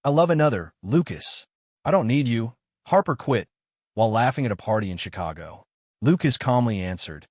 I love another, Lucas. I don't need you. Harper quit, while laughing at a party in Chicago. Lucas calmly answered.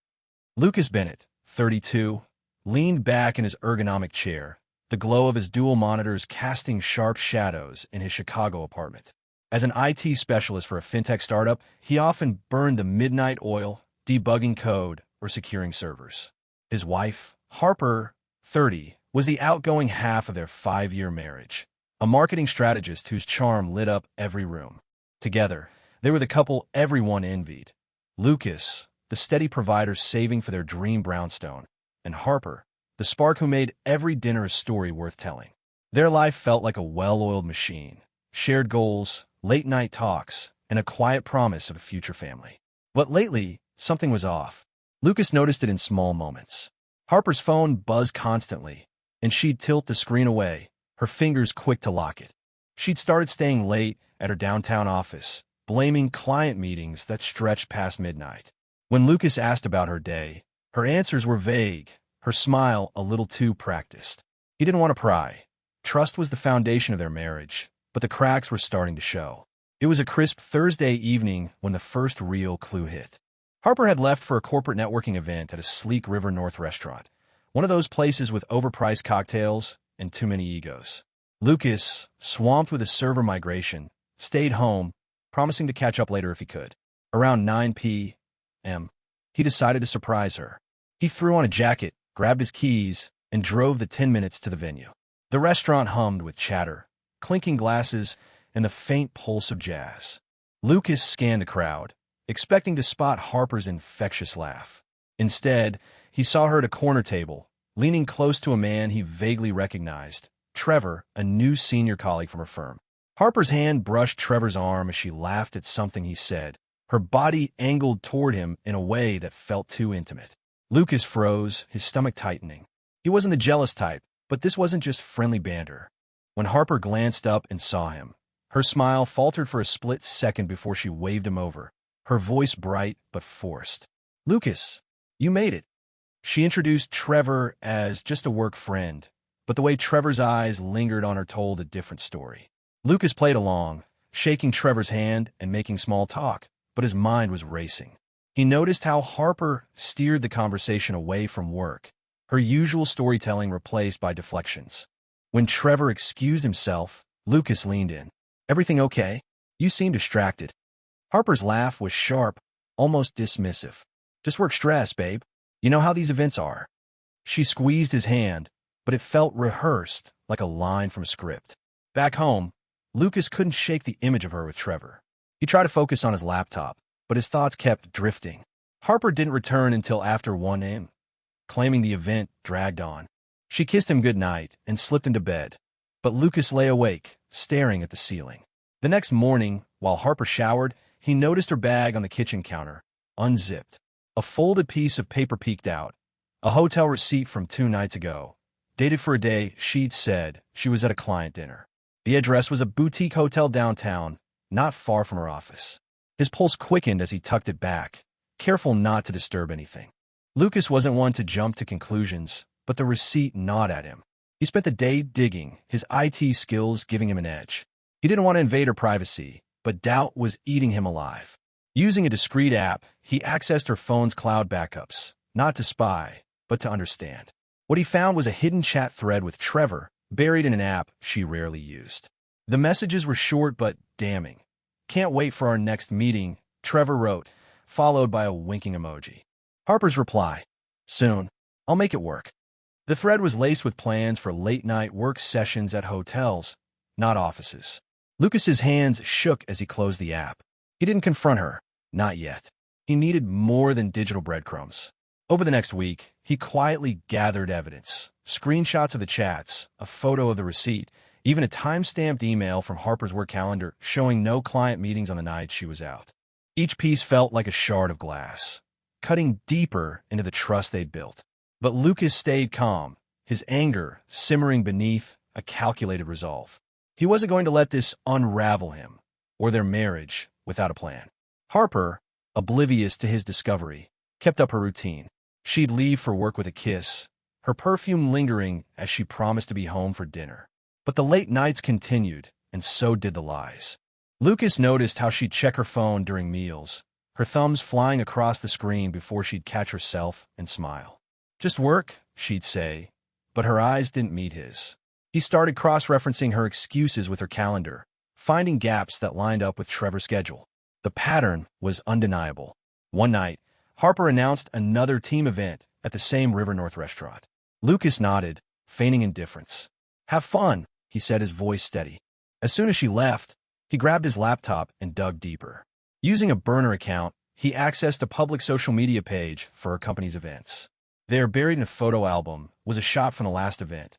Lucas Bennett, 32, leaned back in his ergonomic chair, the glow of his dual monitors casting sharp shadows in his Chicago apartment. As an IT specialist for a fintech startup, he often burned the midnight oil, debugging code, or securing servers. His wife, Harper, 30, was the outgoing half of their 5-year marriage, a marketing strategist whose charm lit up every room. Together, they were the couple everyone envied. Lucas, the steady provider saving for their dream brownstone, and Harper, the spark who made every dinner a story worth telling. Their life felt like a well-oiled machine, shared goals, late-night talks, and a quiet promise of a future family. But lately, something was off. Lucas noticed it in small moments. Harper's phone buzzed constantly, and she'd tilt the screen away, her fingers quick to lock it. She'd started staying late at her downtown office, blaming client meetings that stretched past midnight. When Lucas asked about her day, her answers were vague, her smile a little too practiced. He didn't want to pry. Trust was the foundation of their marriage, but the cracks were starting to show. It was a crisp Thursday evening when the first real clue hit. Harper had left for a corporate networking event at a sleek River North restaurant, one of those places with overpriced cocktails and too many egos. Lucas, swamped with his server migration, stayed home, promising to catch up later if he could. Around 9 p.m., he decided to surprise her. He threw on a jacket, grabbed his keys, and drove the 10 minutes to the venue. The restaurant hummed with chatter, clinking glasses, and the faint pulse of jazz. Lucas scanned the crowd, expecting to spot Harper's infectious laugh. Instead, he saw her at a corner table, leaning close to a man he vaguely recognized, Trevor, a new senior colleague from her firm. Harper's hand brushed Trevor's arm as she laughed at something he said, her body angled toward him in a way that felt too intimate. Lucas froze, his stomach tightening. He wasn't the jealous type, but this wasn't just friendly banter. When Harper glanced up and saw him, her smile faltered for a split second before she waved him over, her voice bright but forced. Lucas, you made it. She introduced Trevor as just a work friend, but the way Trevor's eyes lingered on her told a different story. Lucas played along, shaking Trevor's hand and making small talk, but his mind was racing. He noticed how Harper steered the conversation away from work, her usual storytelling replaced by deflections. When Trevor excused himself, Lucas leaned in. Everything okay? You seem distracted. Harper's laugh was sharp, almost dismissive. Just work stress, babe. You know how these events are. She squeezed his hand, but it felt rehearsed, like a line from a script. Back home, Lucas couldn't shake the image of her with Trevor. He tried to focus on his laptop, but his thoughts kept drifting. Harper didn't return until after 1 a.m., claiming the event dragged on. She kissed him goodnight and slipped into bed, but Lucas lay awake, staring at the ceiling. The next morning, while Harper showered, he noticed her bag on the kitchen counter, unzipped. A folded piece of paper peeked out, a hotel receipt from 2 nights ago, dated for a day she'd said she was at a client dinner. The address was a boutique hotel downtown, not far from her office. His pulse quickened as he tucked it back, careful not to disturb anything. Lucas wasn't one to jump to conclusions, but the receipt gnawed at him. He spent the day digging, his IT skills giving him an edge. He didn't want to invade her privacy, but doubt was eating him alive. Using a discreet app, he accessed her phone's cloud backups, not to spy, but to understand. What he found was a hidden chat thread with Trevor, buried in an app she rarely used. The messages were short but damning. Can't wait for our next meeting, Trevor wrote, followed by a winking emoji. Harper's reply, soon. I'll make it work. The thread was laced with plans for late-night work sessions at hotels, not offices. Lucas's hands shook as he closed the app. He didn't confront her, not yet. He needed more than digital breadcrumbs. Over the next week, he quietly gathered evidence, screenshots of the chats, a photo of the receipt, even a time-stamped email from Harper's work calendar showing no client meetings on the night she was out. Each piece felt like a shard of glass, cutting deeper into the trust they'd built. But Lucas stayed calm, his anger simmering beneath a calculated resolve. He wasn't going to let this unravel him, or their marriage, without a plan. Harper, oblivious to his discovery, kept up her routine. She'd leave for work with a kiss, her perfume lingering as she promised to be home for dinner. But the late nights continued, and so did the lies. Lucas noticed how she'd check her phone during meals, her thumbs flying across the screen before she'd catch herself and smile. "Just work," she'd say, but her eyes didn't meet his. He started cross-referencing her excuses with her calendar, finding gaps that lined up with Trevor's schedule. The pattern was undeniable. One night, Harper announced another team event at the same River North restaurant. Lucas nodded, feigning indifference. "Have fun," he said, his voice steady. As soon as she left, he grabbed his laptop and dug deeper. Using a burner account, he accessed a public social media page for her company's events. There, buried in a photo album, was a shot from the last event.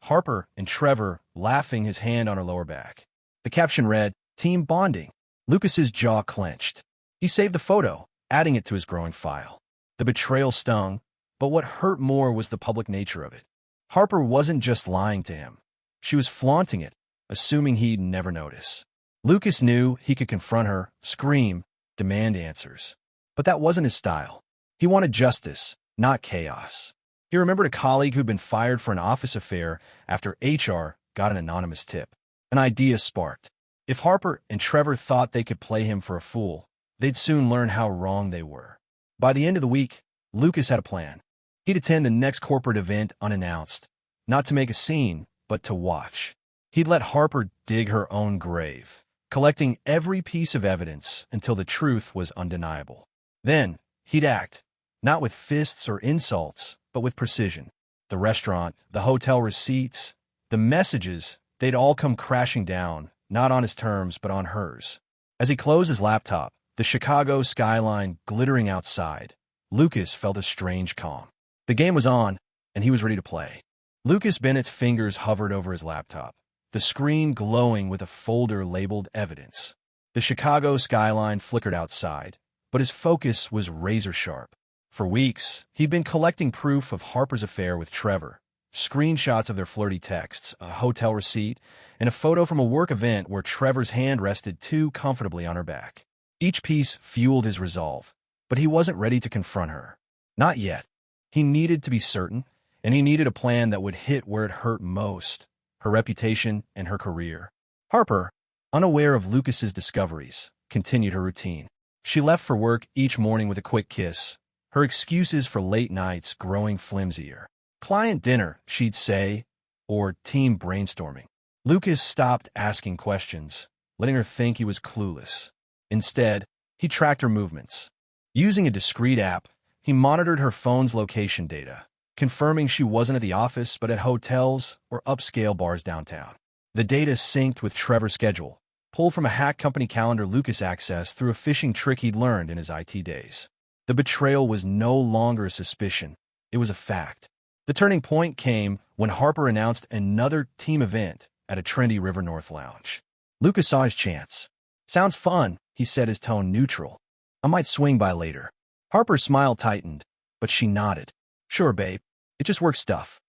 Harper and Trevor laughing, his hand on her lower back. The caption read, "Team Bonding." Lucas's jaw clenched. He saved the photo, adding it to his growing file. The betrayal stung, but what hurt more was the public nature of it. Harper wasn't just lying to him. She was flaunting it, assuming he'd never notice. Lucas knew he could confront her, scream, demand answers. But that wasn't his style. He wanted justice, not chaos. He remembered a colleague who'd been fired for an office affair after HR got an anonymous tip. An idea sparked. If Harper and Trevor thought they could play him for a fool, they'd soon learn how wrong they were. By the end of the week, Lucas had a plan. He'd attend the next corporate event unannounced, not to make a scene, but to watch. He'd let Harper dig her own grave, collecting every piece of evidence until the truth was undeniable. Then, he'd act, not with fists or insults, but with precision. The restaurant, the hotel receipts, the messages, they'd all come crashing down, not on his terms, but on hers. As he closed his laptop, the Chicago skyline glittering outside, Lucas felt a strange calm. The game was on, and he was ready to play. Lucas Bennett's fingers hovered over his laptop, the screen glowing with a folder labeled Evidence. The Chicago skyline flickered outside, but his focus was razor-sharp. For weeks, he'd been collecting proof of Harper's affair with Trevor, screenshots of their flirty texts, a hotel receipt, and a photo from a work event where Trevor's hand rested too comfortably on her back. Each piece fueled his resolve, but he wasn't ready to confront her. Not yet. He needed to be certain, and he needed a plan that would hit where it hurt most, her reputation and her career. Harper, unaware of Lucas's discoveries, continued her routine. She left for work each morning with a quick kiss, her excuses for late nights growing flimsier. Client dinner, she'd say, or team brainstorming. Lucas stopped asking questions, letting her think he was clueless. Instead, he tracked her movements. Using a discreet app, he monitored her phone's location data, confirming she wasn't at the office but at hotels or upscale bars downtown. The data synced with Trevor's schedule, pulled from a hack company calendar Lucas accessed through a phishing trick he'd learned in his IT days. The betrayal was no longer a suspicion, it was a fact. The turning point came when Harper announced another team event at a trendy River North lounge. Lucas saw his chance. "Sounds fun," he said, his tone neutral. "I might swing by later." Harper's smile tightened, but she nodded. "Sure, babe. It just work stuff."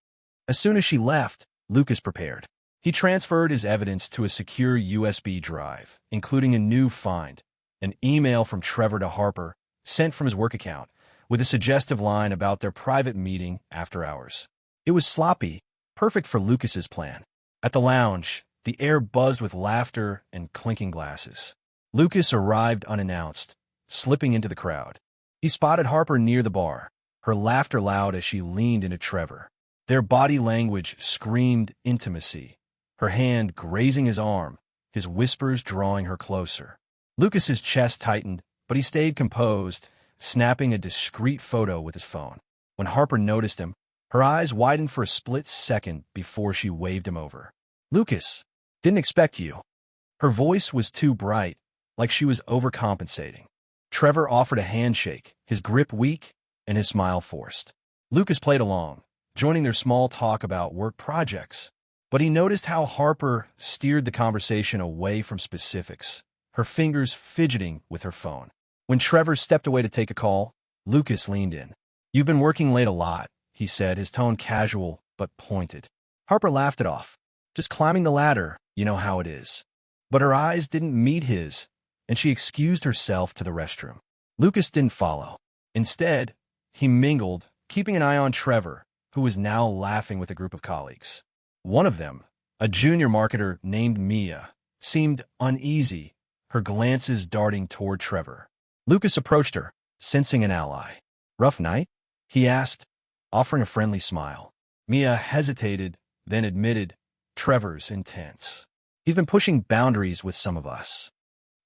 As soon as she left, Lucas prepared. He transferred his evidence to a secure USB drive, including a new find, an email from Trevor to Harper, sent from his work account, with a suggestive line about their private meeting after hours. It was sloppy, perfect for Lucas's plan. At the lounge, the air buzzed with laughter and clinking glasses. Lucas arrived unannounced, slipping into the crowd. He spotted Harper near the bar, her laughter loud as she leaned into Trevor. Their body language screamed intimacy, her hand grazing his arm, his whispers drawing her closer. Lucas's chest tightened, but he stayed composed, snapping a discreet photo with his phone. When Harper noticed him, her eyes widened for a split second before she waved him over. "Lucas, didn't expect you." Her voice was too bright, like she was overcompensating. Trevor offered a handshake, his grip weak and his smile forced. Lucas played along, joining their small talk about work projects. But he noticed how Harper steered the conversation away from specifics, her fingers fidgeting with her phone. When Trevor stepped away to take a call, Lucas leaned in. "You've been working late a lot," he said, his tone casual but pointed. Harper laughed it off. "Just climbing the ladder, you know how it is." But her eyes didn't meet his, and she excused herself to the restroom. Lucas didn't follow. Instead, he mingled, keeping an eye on Trevor, who was now laughing with a group of colleagues. One of them, a junior marketer named Mia, seemed uneasy, her glances darting toward Trevor. Lucas approached her, sensing an ally. "Rough night?" he asked, offering a friendly smile. Mia hesitated, then admitted, "Trevor's intense. He's been pushing boundaries with some of us."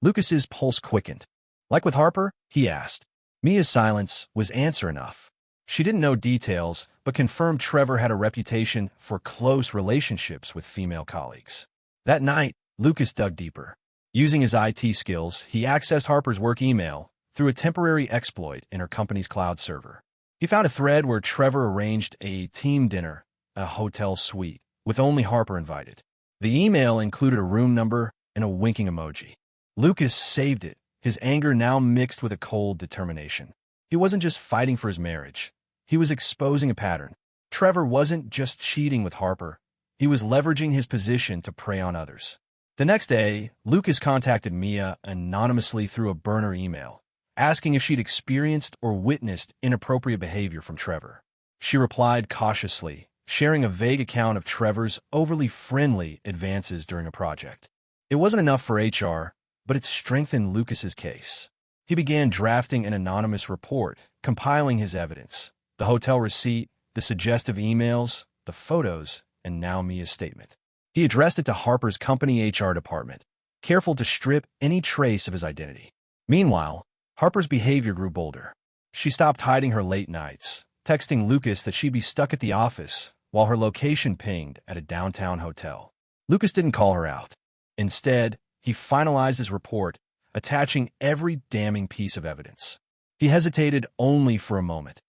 Lucas's pulse quickened. "Like with Harper?" he asked. Mia's silence was answer enough. She didn't know details, but confirmed Trevor had a reputation for close relationships with female colleagues. That night, Lucas dug deeper. Using his IT skills, he accessed Harper's work email through a temporary exploit in her company's cloud server. He found a thread where Trevor arranged a team dinner at a hotel suite, with only Harper invited. The email included a room number and a winking emoji. Lucas saved it, his anger now mixed with a cold determination. He wasn't just fighting for his marriage. He was exposing a pattern. Trevor wasn't just cheating with Harper. He was leveraging his position to prey on others. The next day, Lucas contacted Mia anonymously through a burner email, asking if she'd experienced or witnessed inappropriate behavior from Trevor. She replied cautiously, sharing a vague account of Trevor's overly friendly advances during a project. It wasn't enough for HR, but it strengthened Lucas's case. He began drafting an anonymous report, compiling his evidence: the hotel receipt, the suggestive emails, the photos, and now Mia's statement. He addressed it to Harper's company HR department, careful to strip any trace of his identity. Meanwhile, Harper's behavior grew bolder. She stopped hiding her late nights, texting Lucas that she'd be stuck at the office while her location pinged at a downtown hotel. Lucas didn't call her out. Instead, he finalized his report, attaching every damning piece of evidence. He hesitated only for a moment.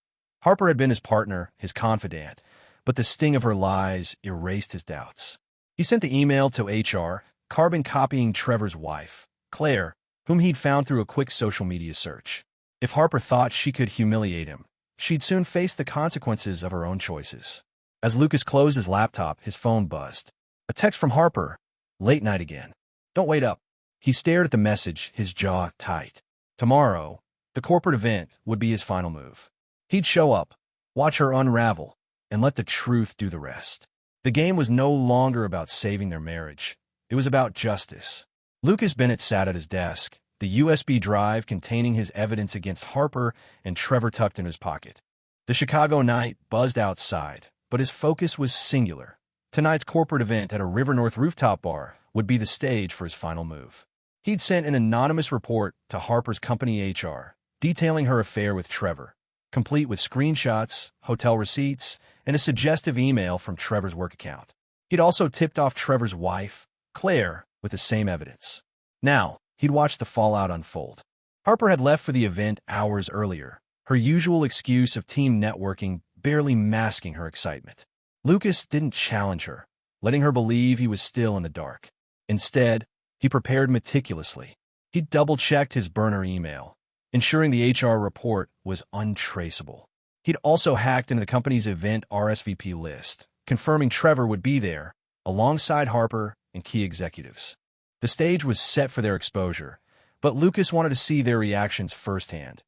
Harper had been his partner, his confidant, but the sting of her lies erased his doubts. He sent the email to HR, carbon copying Trevor's wife, Claire, whom he'd found through a quick social media search. If Harper thought she could humiliate him, she'd soon face the consequences of her own choices. As Lucas closed his laptop, his phone buzzed. A text from Harper. "Late night again. Don't wait up." He stared at the message, his jaw tight. Tomorrow, the corporate event would be his final move. He'd show up, watch her unravel, and let the truth do the rest. The game was no longer about saving their marriage. It was about justice. Lucas Bennett sat at his desk, the USB drive containing his evidence against Harper and Trevor tucked in his pocket. The Chicago night buzzed outside, but his focus was singular. Tonight's corporate event at a River North rooftop bar would be the stage for his final move. He'd sent an anonymous report to Harper's company HR, detailing her affair with Trevor, complete with screenshots, hotel receipts, and a suggestive email from Trevor's work account. He'd also tipped off Trevor's wife, Claire, with the same evidence. Now, he'd watch the fallout unfold. Harper had left for the event hours earlier, her usual excuse of team networking barely masking her excitement. Lucas didn't challenge her, letting her believe he was still in the dark. Instead, he prepared meticulously. He double-checked his burner email, ensuring the HR report was untraceable. He'd also hacked into the company's event RSVP list, confirming Trevor would be there, alongside Harper and key executives. The stage was set for their exposure, but Lucas wanted to see their reactions firsthand.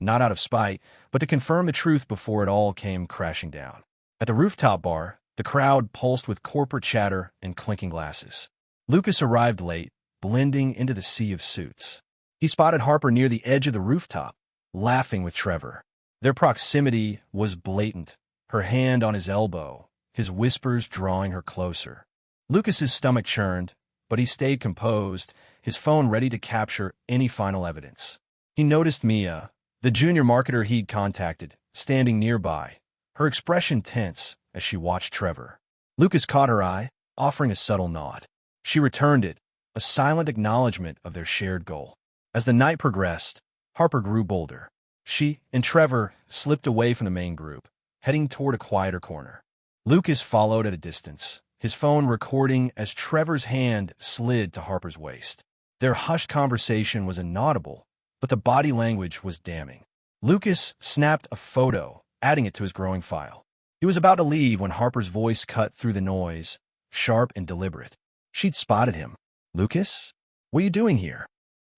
Not out of spite, but to confirm the truth before it all came crashing down. At the rooftop bar, the crowd pulsed with corporate chatter and clinking glasses. Lucas arrived late, blending into the sea of suits. He spotted Harper near the edge of the rooftop, laughing with Trevor. Their proximity was blatant, her hand on his elbow, his whispers drawing her closer. Lucas's stomach churned, but he stayed composed, his phone ready to capture any final evidence. He noticed Mia, the junior marketer he'd contacted, standing nearby, her expression tense as she watched Trevor. Lucas caught her eye, offering a subtle nod. She returned it, a silent acknowledgement of their shared goal. As the night progressed, Harper grew bolder. She and Trevor slipped away from the main group, heading toward a quieter corner. Lucas followed at a distance, his phone recording as Trevor's hand slid to Harper's waist. Their hushed conversation was inaudible, but the body language was damning. Lucas snapped a photo, adding it to his growing file. He was about to leave when Harper's voice cut through the noise, sharp and deliberate. She'd spotted him. "Lucas? What are you doing here?"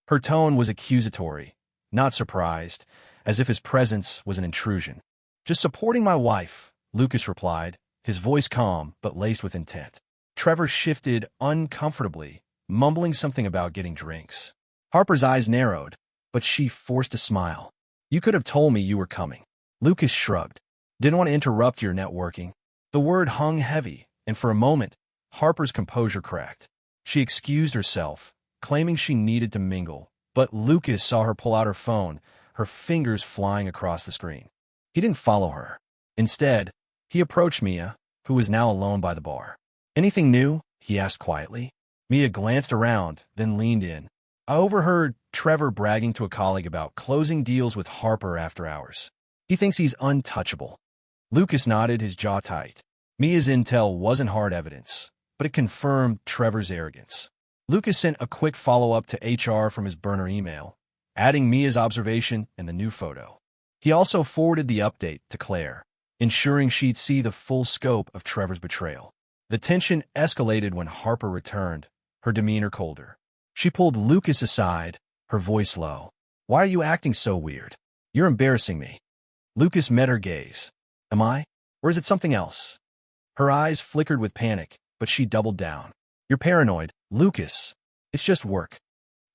Her tone was accusatory, not surprised, as if his presence was an intrusion. "Just supporting my wife," Lucas replied, his voice calm but laced with intent. Trevor shifted uncomfortably, mumbling something about getting drinks. Harper's eyes narrowed, but she forced a smile. You could have told me you were coming. Lucas shrugged. Didn't want to interrupt your networking. The word hung heavy, and for a moment, Harper's composure cracked. She excused herself, claiming she needed to mingle, but Lucas saw her pull out her phone, her fingers flying across the screen. He didn't follow her. Instead, he approached Mia, who was now alone by the bar. Anything new? He asked quietly. Mia glanced around, then leaned in. I overheard Trevor bragging to a colleague about closing deals with Harper after hours. He thinks he's untouchable. Lucas nodded, his jaw tight. Mia's intel wasn't hard evidence, but it confirmed Trevor's arrogance. Lucas sent a quick follow-up to HR from his burner email, adding Mia's observation and the new photo. He also forwarded the update to Claire, ensuring she'd see the full scope of Trevor's betrayal. The tension escalated when Harper returned, her demeanor colder. She pulled Lucas aside, her voice low. Why are you acting so weird? You're embarrassing me. Lucas met her gaze. Am I? Or is it something else? Her eyes flickered with panic, but she doubled down. You're paranoid, Lucas. It's just work.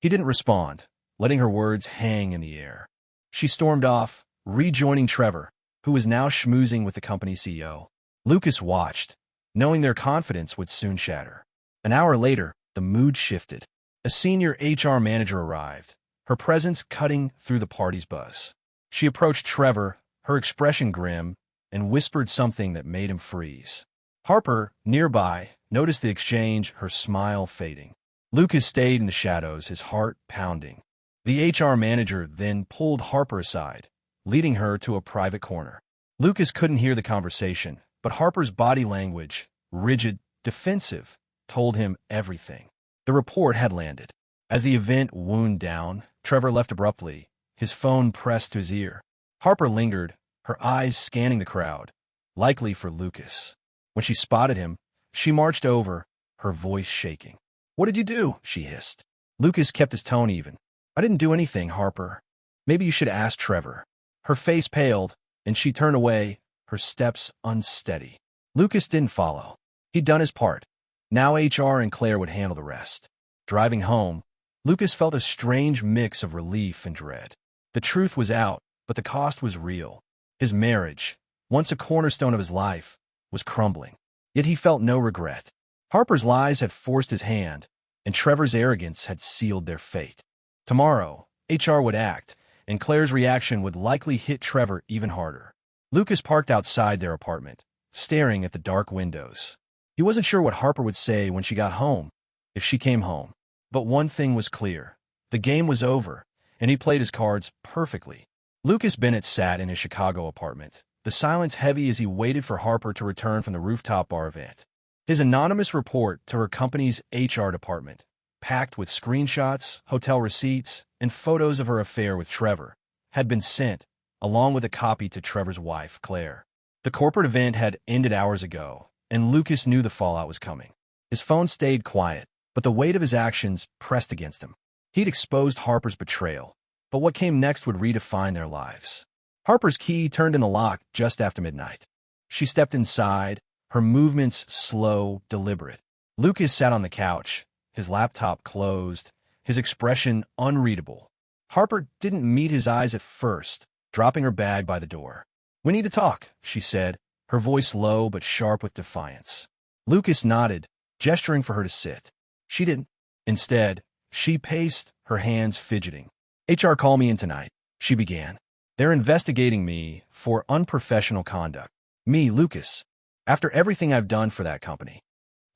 He didn't respond, letting her words hang in the air. She stormed off, rejoining Trevor, who was now schmoozing with the company CEO. Lucas watched, knowing their confidence would soon shatter. An hour later, the mood shifted. A senior HR manager arrived, her presence cutting through the party's buzz. She approached Trevor, her expression grim, and whispered something that made him freeze. Harper, nearby, noticed the exchange, her smile fading. Lucas stayed in the shadows, his heart pounding. The HR manager then pulled Harper aside, leading her to a private corner. Lucas couldn't hear the conversation, but Harper's body language, rigid, defensive, told him everything. The report had landed. As the event wound down, Trevor left abruptly, his phone pressed to his ear. Harper lingered, her eyes scanning the crowd, likely for Lucas. When she spotted him, she marched over, her voice shaking. What did you do? She hissed. Lucas kept his tone even. I didn't do anything, Harper. Maybe you should ask Trevor. Her face paled, and she turned away, her steps unsteady. Lucas didn't follow. He'd done his part. Now HR and Claire would handle the rest. Driving home, Lucas felt a strange mix of relief and dread. The truth was out, but the cost was real. His marriage, once a cornerstone of his life, was crumbling. Yet he felt no regret. Harper's lies had forced his hand, and Trevor's arrogance had sealed their fate. Tomorrow, HR would act, and Claire's reaction would likely hit Trevor even harder. Lucas parked outside their apartment, staring at the dark windows. He wasn't sure what Harper would say when she got home, if she came home. But one thing was clear. The game was over, and he played his cards perfectly. Lucas Bennett sat in his Chicago apartment, the silence heavy as he waited for Harper to return from the rooftop bar event. His anonymous report to her company's HR department, packed with screenshots, hotel receipts, and photos of her affair with Trevor, had been sent, along with a copy to Trevor's wife, Claire. The corporate event had ended hours ago, and Lucas knew the fallout was coming. His phone stayed quiet, but the weight of his actions pressed against him. He'd exposed Harper's betrayal, but what came next would redefine their lives. Harper's key turned in the lock just after midnight. She stepped inside, her movements slow, deliberate. Lucas sat on the couch, his laptop closed, his expression unreadable. Harper didn't meet his eyes at first, dropping her bag by the door. We need to talk, she said, her voice low but sharp with defiance. Lucas nodded, gesturing for her to sit. She didn't. Instead, she paced, her hands fidgeting. HR called me in tonight, she began. They're investigating me for unprofessional conduct. Me, Lucas. After everything I've done for that company.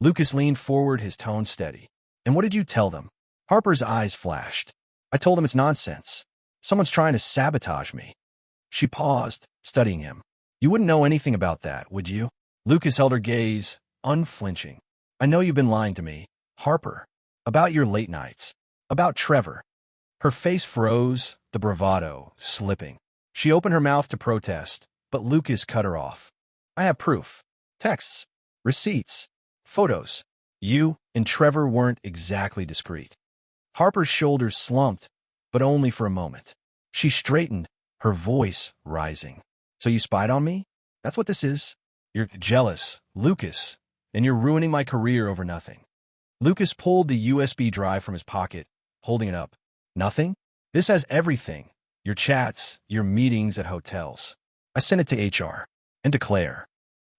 Lucas leaned forward, his tone steady. And what did you tell them? Harper's eyes flashed. I told them it's nonsense. Someone's trying to sabotage me. She paused, studying him. You wouldn't know anything about that, would you? Lucas held her gaze, unflinching. I know you've been lying to me, Harper. About your late nights. About Trevor. Her face froze, the bravado slipping. She opened her mouth to protest, but Lucas cut her off. I have proof. Texts. Receipts. Photos. You and Trevor weren't exactly discreet. Harper's shoulders slumped, but only for a moment. She straightened, her voice rising. So you spied on me? That's what this is? You're jealous, Lucas, and you're ruining my career over nothing. Lucas pulled the USB drive from his pocket, holding it up. Nothing? This has everything. Your chats, your meetings at hotels. I sent it to HR. And to Claire.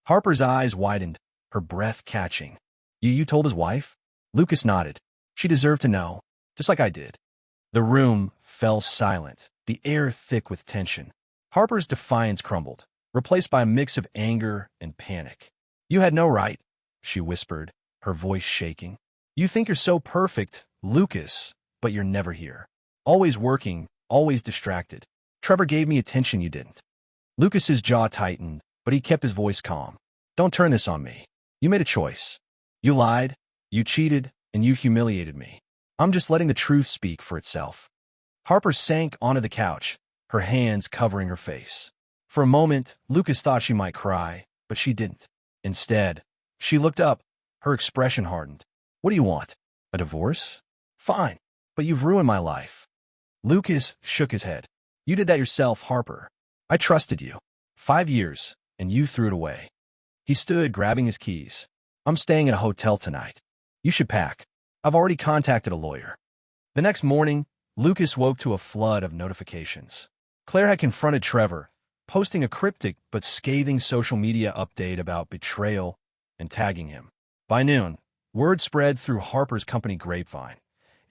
Harper's eyes widened, her breath catching. You told his wife? Lucas nodded. She deserved to know, just like I did. The room fell silent, the air thick with tension. Harper's defiance crumbled, replaced by a mix of anger and panic. You had no right, she whispered, her voice shaking. You think you're so perfect, Lucas, but you're never here. Always working, always distracted. Trevor gave me attention you didn't. Lucas's jaw tightened, but he kept his voice calm. Don't turn this on me. You made a choice. You lied, you cheated, and you humiliated me. I'm just letting the truth speak for itself. Harper sank onto the couch, her hands covering her face. For a moment, Lucas thought she might cry, but she didn't. Instead, she looked up, her expression hardened. What do you want? A divorce? Fine, but you've ruined my life. Lucas shook his head. You did that yourself, Harper. I trusted you. 5 years, and you threw it away. He stood, grabbing his keys. I'm staying at a hotel tonight. You should pack. I've already contacted a lawyer. The next morning, Lucas woke to a flood of notifications. Claire had confronted Trevor, posting a cryptic but scathing social media update about betrayal and tagging him. By noon, word spread through Harper's company Grapevine.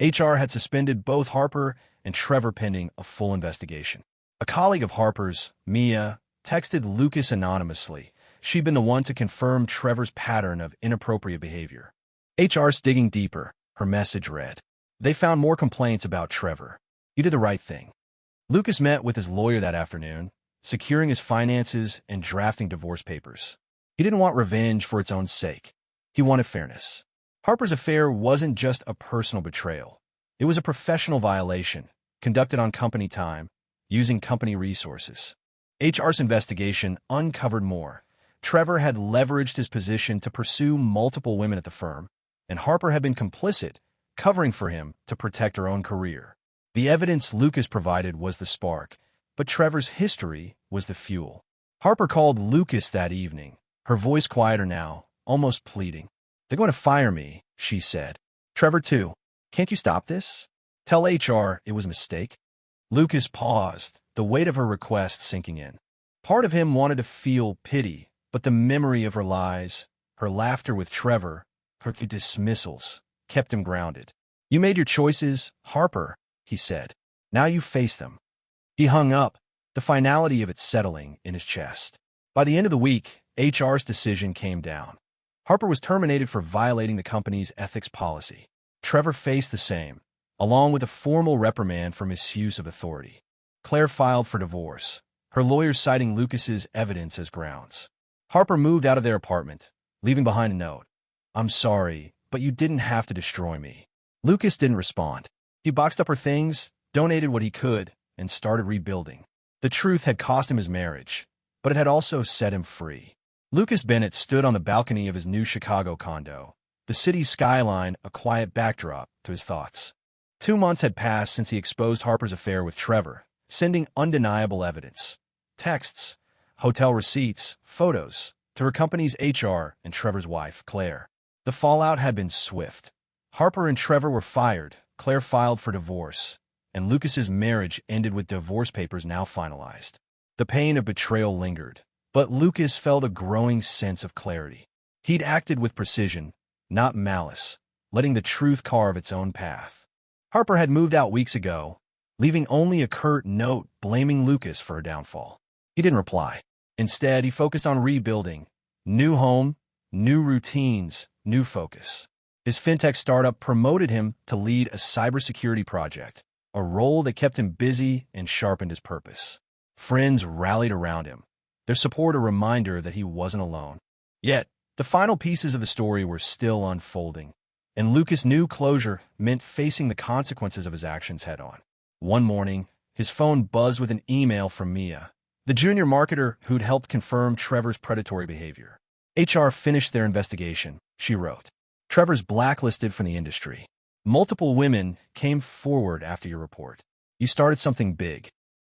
HR had suspended both Harper and Trevor pending a full investigation. A colleague of Harper's, Mia, texted Lucas anonymously. She'd been the one to confirm Trevor's pattern of inappropriate behavior. HR's digging deeper, her message read. They found more complaints about Trevor. You did the right thing. Lucas met with his lawyer that afternoon, securing his finances and drafting divorce papers. He didn't want revenge for its own sake. He wanted fairness. Harper's affair wasn't just a personal betrayal. It was a professional violation, conducted on company time, using company resources. HR's investigation uncovered more. Trevor had leveraged his position to pursue multiple women at the firm, and Harper had been complicit, covering for him to protect her own career. The evidence Lucas provided was the spark, but Trevor's history was the fuel. Harper called Lucas that evening, her voice quieter now, almost pleading. They're going to fire me, she said. Trevor too. Can't you stop this? Tell HR it was a mistake. Lucas paused, the weight of her request sinking in. Part of him wanted to feel pity, but the memory of her lies, her laughter with Trevor, her dismissals, kept him grounded. You made your choices, Harper, he said. Now you face them. He hung up, the finality of it settling in his chest. By the end of the week, HR's decision came down. Harper was terminated for violating the company's ethics policy. Trevor faced the same, along with a formal reprimand for misuse of authority. Claire filed for divorce, her lawyers citing Lucas's evidence as grounds. Harper moved out of their apartment, leaving behind a note. I'm sorry, but you didn't have to destroy me. Lucas didn't respond. He boxed up her things, donated what he could, and started rebuilding. The truth had cost him his marriage, but it had also set him free. Lucas Bennett stood on the balcony of his new Chicago condo, the city's skyline a quiet backdrop to his thoughts. 2 months had passed since he exposed Harper's affair with Trevor, sending undeniable evidence. Texts, hotel receipts, photos, to her company's HR and Trevor's wife, Claire. The fallout had been swift. Harper and Trevor were fired, Claire filed for divorce, and Lucas's marriage ended with divorce papers now finalized. The pain of betrayal lingered, but Lucas felt a growing sense of clarity. He'd acted with precision, not malice, letting the truth carve its own path. Harper had moved out weeks ago, leaving only a curt note blaming Lucas for her downfall. He didn't reply. Instead, he focused on rebuilding. New home, new routines, new focus. His fintech startup promoted him to lead a cybersecurity project, a role that kept him busy and sharpened his purpose. Friends rallied around him, their support a reminder that he wasn't alone. Yet, the final pieces of the story were still unfolding, and Lucas knew closure meant facing the consequences of his actions head-on. One morning, his phone buzzed with an email from Mia, the junior marketer who'd helped confirm Trevor's predatory behavior. HR finished their investigation, she wrote. Trevor's blacklisted from the industry. Multiple women came forward after your report. You started something big.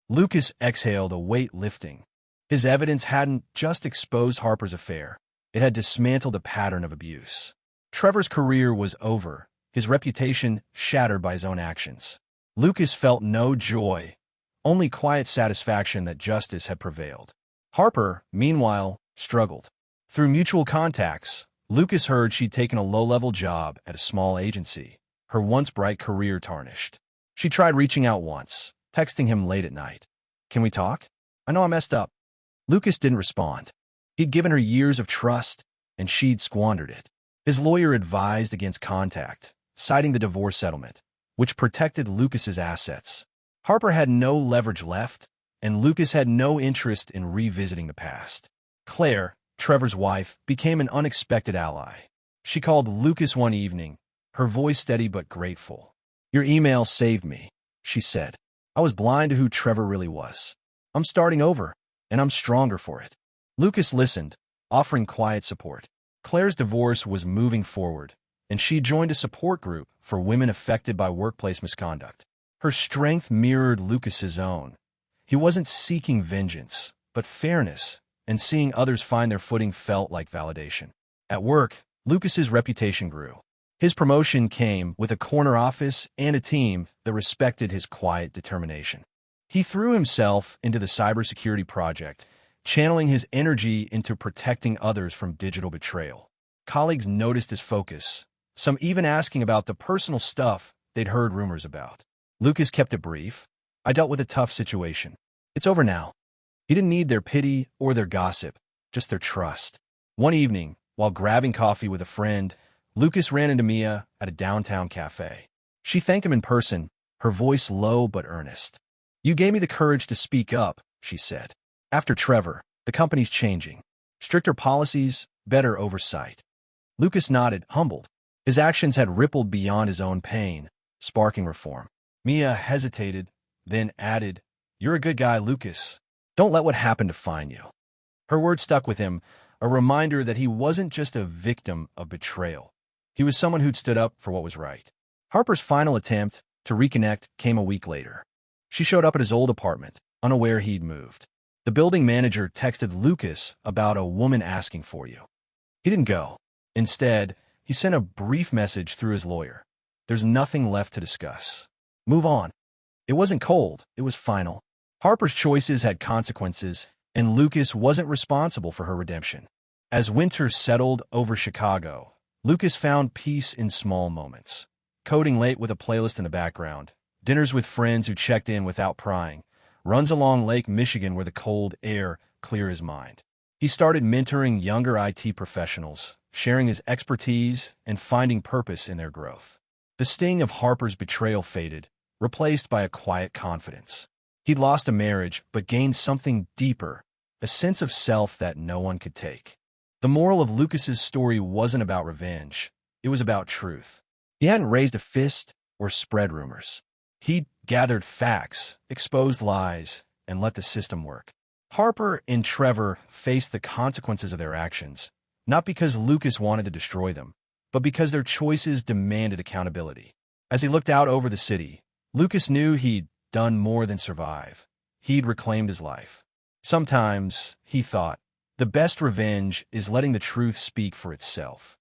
Lucas exhaled, a weight lifting. His evidence hadn't just exposed Harper's affair. It had dismantled a pattern of abuse. Trevor's career was over, his reputation shattered by his own actions. Lucas felt no joy, only quiet satisfaction that justice had prevailed. Harper, meanwhile, struggled. Through mutual contacts, Lucas heard she'd taken a low-level job at a small agency, her once bright career tarnished. She tried reaching out once, texting him late at night. "Can we talk? I know I messed up." Lucas didn't respond. He'd given her years of trust, and she'd squandered it. His lawyer advised against contact, citing the divorce settlement, which protected Lucas's assets. Harper had no leverage left, and Lucas had no interest in revisiting the past. Claire, Trevor's wife, became an unexpected ally. She called Lucas one evening, her voice steady but grateful. "Your email saved me," she said. "I was blind to who Trevor really was. I'm starting over, and I'm stronger for it." Lucas listened, offering quiet support. Claire's divorce was moving forward, and she joined a support group for women affected by workplace misconduct. Her strength mirrored Lucas's own. He wasn't seeking vengeance, but fairness, and seeing others find their footing felt like validation. At work, Lucas's reputation grew. His promotion came with a corner office and a team that respected his quiet determination. He threw himself into the cybersecurity project, channeling his energy into protecting others from digital betrayal. Colleagues noticed his focus, some even asking about the personal stuff they'd heard rumors about. Lucas kept it brief. "I dealt with a tough situation. It's over now." He didn't need their pity or their gossip, just their trust. One evening, while grabbing coffee with a friend, Lucas ran into Mia at a downtown cafe. She thanked him in person, her voice low but earnest. "You gave me the courage to speak up," she said. "After Trevor, the company's changing. Stricter policies, better oversight." Lucas nodded, humbled. His actions had rippled beyond his own pain, sparking reform. Mia hesitated, then added, "You're a good guy, Lucas. Don't let what happened define you." Her words stuck with him, a reminder that he wasn't just a victim of betrayal. He was someone who'd stood up for what was right. Harper's final attempt to reconnect came a week later. She showed up at his old apartment, unaware he'd moved. The building manager texted Lucas about a woman asking for you. He didn't go. Instead, he sent a brief message through his lawyer. "There's nothing left to discuss. Move on." It wasn't cold, it was final. Harper's choices had consequences, and Lucas wasn't responsible for her redemption. As winter settled over Chicago, Lucas found peace in small moments. Coding late with a playlist in the background, dinners with friends who checked in without prying, runs along Lake Michigan where the cold air cleared his mind. He started mentoring younger IT professionals, sharing his expertise and finding purpose in their growth. The sting of Harper's betrayal faded, replaced by a quiet confidence. He'd lost a marriage, but gained something deeper, a sense of self that no one could take. The moral of Lucas's story wasn't about revenge. It was about truth. He hadn't raised a fist or spread rumors. He'd gathered facts, exposed lies, and let the system work. Harper and Trevor faced the consequences of their actions, not because Lucas wanted to destroy them, but because their choices demanded accountability. As he looked out over the city, Lucas knew he'd done more than survive. He'd reclaimed his life. Sometimes, he thought, the best revenge is letting the truth speak for itself.